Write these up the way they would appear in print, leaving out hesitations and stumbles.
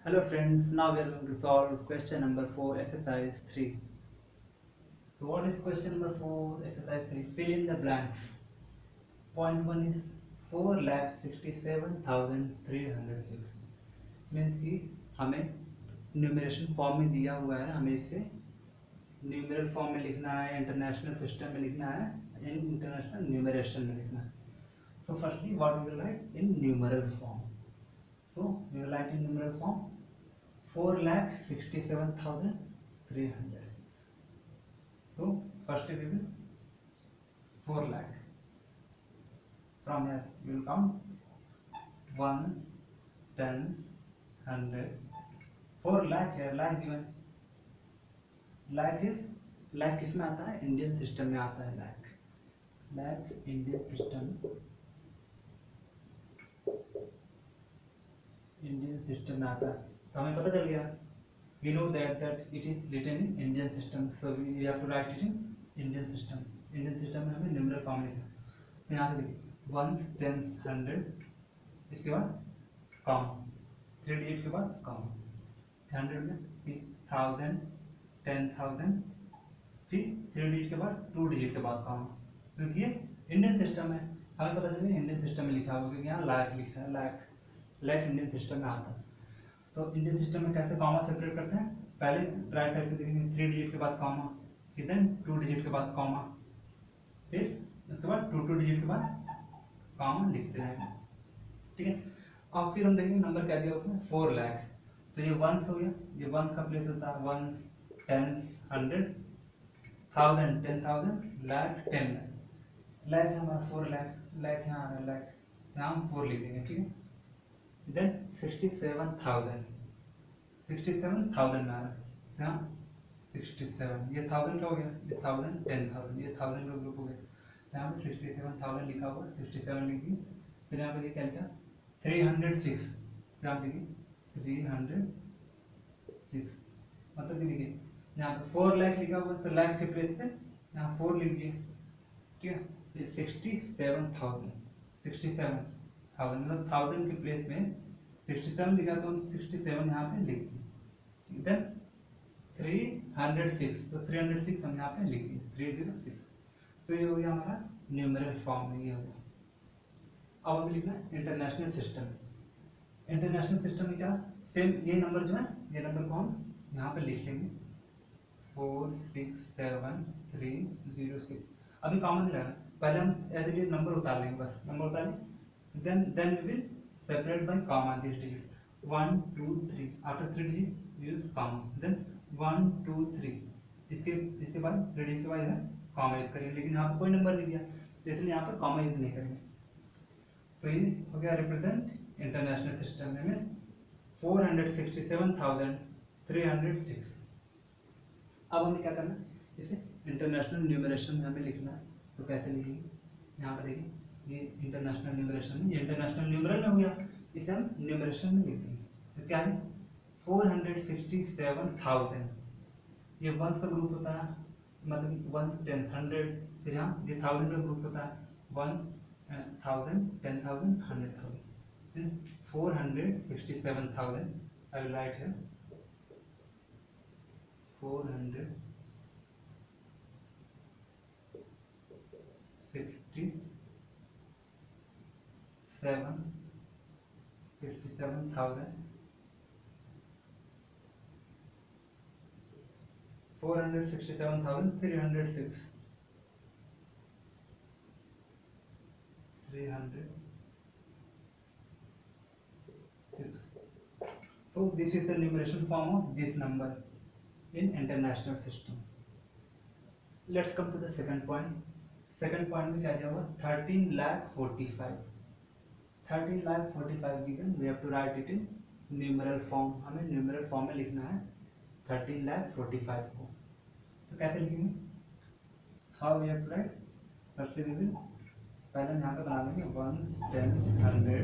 Hello friends, now we are going to solve question number 4, exercise 3. So what is question number 4, exercise 3? Fill in the blanks. Point 1 is 4,67,306. Means कि हमें numeration form में दिया हुआ है, हमें इसे numeral form में लिखना है, इंटरनेशनल सिस्टम में लिखना है, इंटरनेशनल न्यूमरेशन में लिखना है. So firstly, what we will write in numeral form? So we will write in numeral form 4,67,306. So first we will 4 lakh. From here we will count ones, tens, hundred. 4 lakh here, lakh given. lakh किसमें आता है? Indian system में आता है lakh. lakh Indian system में आता है. तो हमें पता चल गया. We know that it is written in Indian system, so we have to write it in Indian system. Indian system में हमें न्यूमरल फॉर्म लिखना है. तो यहाँ से देखिए वंस, टेंस, हंड्रेड, इसके बाद कॉमा, 3 डिजिट के बाद कॉमा. 100 में फिर 1000, 10,000, फिर 3 डिजिट के बाद 2 डिजिट के बाद कॉमा. क्योंकि ये इंडियन सिस्टम है, हमें पता चले इंडियन सिस्टम में लिखा होगा, क्योंकि यहाँ लाख लिखा है. लाख इंडियन सिस्टम में आता है. तो इंडियन सिस्टम में कैसे कॉमा सेपरेट करते हैं? पहले राइट साइड पे देखेंगे 3 डिजिट के बाद कॉमा, फिर देन 2 डिजिट के बाद कॉमा, फिर उसके बाद 2 डिजिट के बाद कॉमा लिखते रहेंगे. ठीक है. अब फिर हम देखेंगे नंबर क्या दिया उसमें 4 लाख. तो ये वंस हो गया, ये वंस का प्लेस होता है ones, tens, hundred, 1000, 10,000, lakh, 10 lakh. Lakh है हमारा 4 लाख, लाख यहाँ आ रहा है लाख, यहाँ हम 4 लिख देंगे. ठीक है. देन 67,000 में आ रहा है यहाँ 67. ये 1000 का हो गया, ये 1000, 10,000, ये 1000 का ग्रुप हो गया. यहाँ पे 67,000 लिखा हुआ है, 67 लिख दिए. फिर यहाँ पे क्या लिखा 306. यहाँ पे देखिए 306, मतलब कि देखिए यहाँ पे 4 लाख लिखा हुआ है, तो लाख के प्लेस पे यहाँ 4 लिख दिए. ठीक है. ये 67,000 मतलब 1000 के प्लेस में 67 लिखा, तो हम 67 यहाँ पे लिख दिए. देन 306, तो 306 हम यहाँ पे लिख दिए 306. तो ये हो गया हमारा न्यूमरल फॉर्म में, ये हो गया. अब हमें लिखना है इंटरनेशनल सिस्टम. इंटरनेशनल सिस्टम में क्या सेम ये नंबर जो है, ये नंबर को हम यहाँ पे लिख लेंगे 467,306. अभी कॉमन नहीं लगा, पहले हम एज इट इज नंबर उतार लेंगे, बस नंबर उतार लेंगे. Then we will separate by comma this digit 1 2 3. After 3 digit use comma, then 1 2 3. इसके बाद 3 डिजिट के बाद इधर कॉमा यूज करेंगे, लेकिन यहाँ पर कोई नंबर नहीं दिया, तो इसलिए यहाँ पर कॉमा यूज नहीं करेंगे. तो ये हो गया रिप्रेजेंट इंटरनेशनल सिस्टम में 467,306. अब हमें क्या करना है, इसे इंटरनेशनल न्यूमरेशन में हमें लिखना है. तो कैसे लिखेंगे? यहाँ पर देखिए ये इंटरनेशनल न्यूमरेशन में, ये इंटरनेशनल न्यूमरल में हो गया, इसे हम न्यूमरेशन में लिख देंगे. तो क्या है 467,000. ये वंस का ग्रुप होता है, मतलब 1 10 100. फिर यहाँ ये 1000 का ग्रुप होता है 1 1000 10,000 100,000. 467,000. I will write here 467,000. 467,306. 306. So this is the numeration form of this number in international system. Let's come to the second point. Second point में क्या दिया हुआ 13,45,000. 13,45,000 given, we have to write it in numeral form. हमें numeral form में लिखना है 13,45,000 को. तो कैसे लिखेंगे? How we have to write? Firstly we will पहले यहाँ पे बना लेंगे 1 10 100.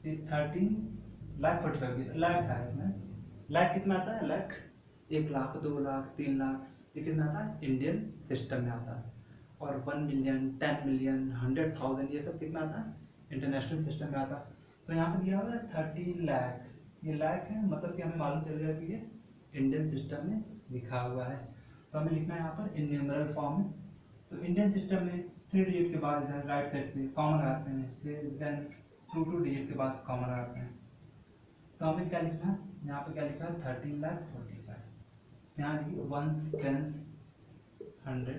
13,45,000 लाख है इसमें. लाख कितना आता है? लाख 1 लाख 2 लाख 3 लाख. ये कितना आता है? इंडियन सिस्टम में आता है. और 1 मिलियन 10 मिलियन 100,000 ये सब कितना आता है? इंटरनेशनल सिस्टम में आता है. तो यहाँ पे दिया हुआ है 13 लाख. ये लाख है, मतलब कि हमें मालूम चल गया कि ये इंडियन सिस्टम में लिखा हुआ है। तो हमें लिखना है यहाँ पर इन न्यूमेरल फॉर्म में। तो इंडियन सिस्टम में 3 डिजिट के बाद इधर राइट साइड से कॉमन लगाते हैं, फिर देन 2 डिजिट के बाद कॉमन लगाते हैं। तो हमें क्या लिखना है, यहाँ पे क्या लिखा है 13,45,000। यहाँ देखिए 1s, 10s, 100,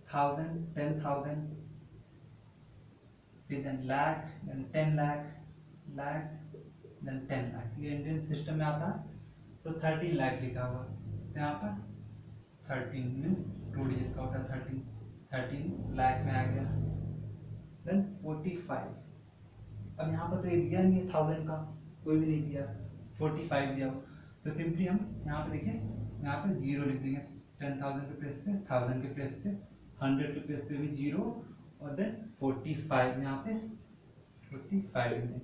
1000, 10,000, फिर then lakh, then 10 lakh, lakh, then 10 lakh. ये इंडियन सिस्टम में आता है। तो 13 लाख लिखा हुआ, तो यहाँ पर 13 मीन्स 2 डिजिट का होता है 13, 13 लाख में आ गया। देन 45, अब यहाँ पर तो ये दिया नहीं है 1000 का, कोई भी नहीं दिया, 45 दिया हो, तो सिंपली हम यहाँ पे देखिए यहाँ पे 0 लिख देंगे। 10,000 के प्लेस पे, 1000 के प्लेस पे, 100 के प्लेस पे भी 0, और देन 45 यहाँ पे 45 में,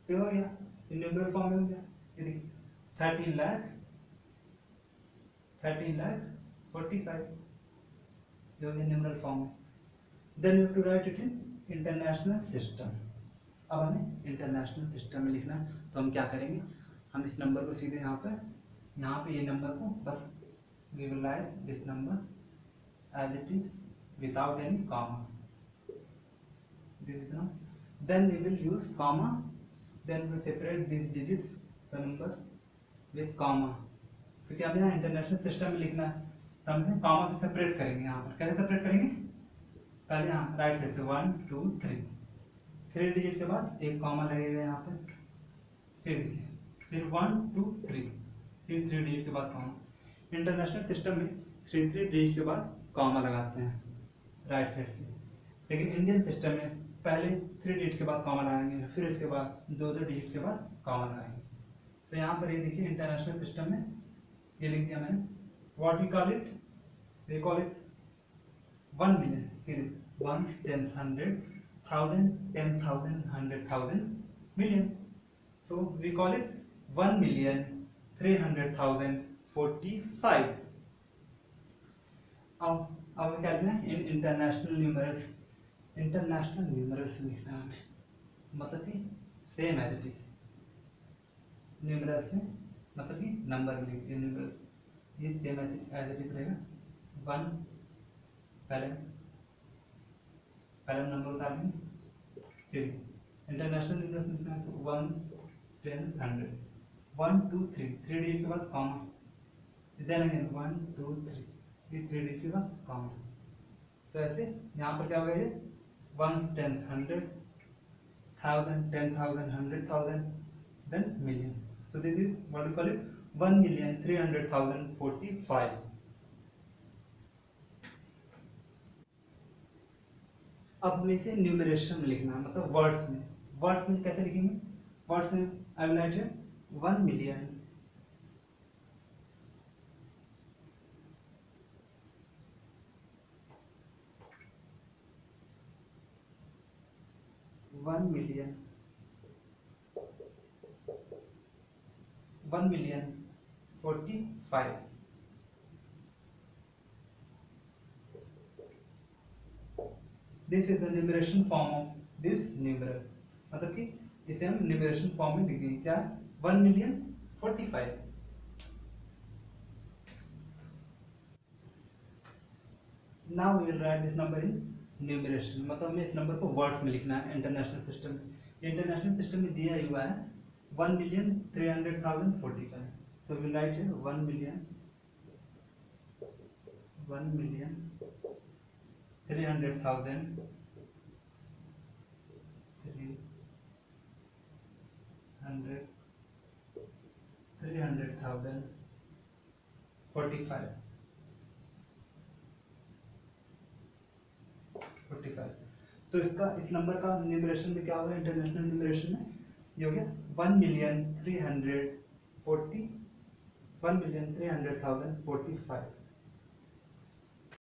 तो हो गया न्यूमेरल फॉर्म में हो गया। ये देखिए 13 लाख 45, ये हो गया न्यूमेरल फॉर्म में। Then you have to write it in international system. अब हमें इंटरनेशनल सिस्टम में लिखना है, तो हम क्या करेंगे, हम इस नंबर को सीधे यहाँ पे ये नंबर को बस we will write this number as it is without any comma, this is now, then we will use comma, then we will separate these digits the number with comma, क्योंकि अब यहाँ इंटरनेशनल सिस्टम में लिखना है, तो हम comma से separate करेंगे। यहाँ पर कैसे सेपरेट करेंगे, पहले यहाँ राइट साइड से 1 2 3 डिजिट के बाद एक कॉमा लगेगा यहाँ पर, फिर 1 2 3, फिर 3 डिजिट के बाद कॉमा। इंटरनेशनल सिस्टम में 3 डिजिट के बाद कॉमा लगाते हैं राइट साइड से, लेकिन इंडियन सिस्टम में पहले 3 डिजिट के बाद कॉमा लगाएंगे, फिर इसके बाद 2 डिजिट के बाद कॉमा लगाएंगे। तो यहाँ पर ये देखिए इंटरनेशनल सिस्टम में ये लिख दिया मैंने, what we call it, we call it 1 million, फिर 1s, 10s, 100, 1000, 10,000, 100,000, million, so we call it 1,300,045। अब क्या लिखना है, in international numerals, international numerals लिखना है, मतलब कि same as it is, numerals में मतलब कि नंबर में लिखिए, न्यूमरल्स ये सेम एज इट इज रहेगा। 1 पहले नंबर उतार लेंगे, फिर इंटरनेशनल न्यूमरल्स लिखना है, तो 1 10 100, 1 2 3 डिजिट के बाद कॉमा, देन अगेन 1 2 3, फिर 3 डिजिट के बाद कॉमा। तो ऐसे यहाँ पर क्या होगा, ये 1s, 10s, 100, 1000, 10,000, 100,000, then million. So this is what we call it 1,300,045। अब हमें इसे न्यूमरेशन में लिखना है, मतलब वर्ड्स में। वर्ड्स में कैसे लिखेंगे, वर्ड्स में I will write 1 million, 1 million, 1,045,000। This is the numeration form of this numeral, मतलब कि इसे हम न्यूमरेशन फॉर्म में लिख देंगे, क्या 1,045,000। Now we will write this number in numeration, मतलब हमें इस नंबर को वर्ड्स में लिखना है इंटरनेशनल सिस्टम में। इंटरनेशनल सिस्टम में दिया हुआ है 1,300,045, so we will write here 1,300,045। तो इसका इस नंबर का न्यूमरेशन में क्या होगा, इंटरनेशनल न्यूमरेशन में ये हो गया 1,300,045।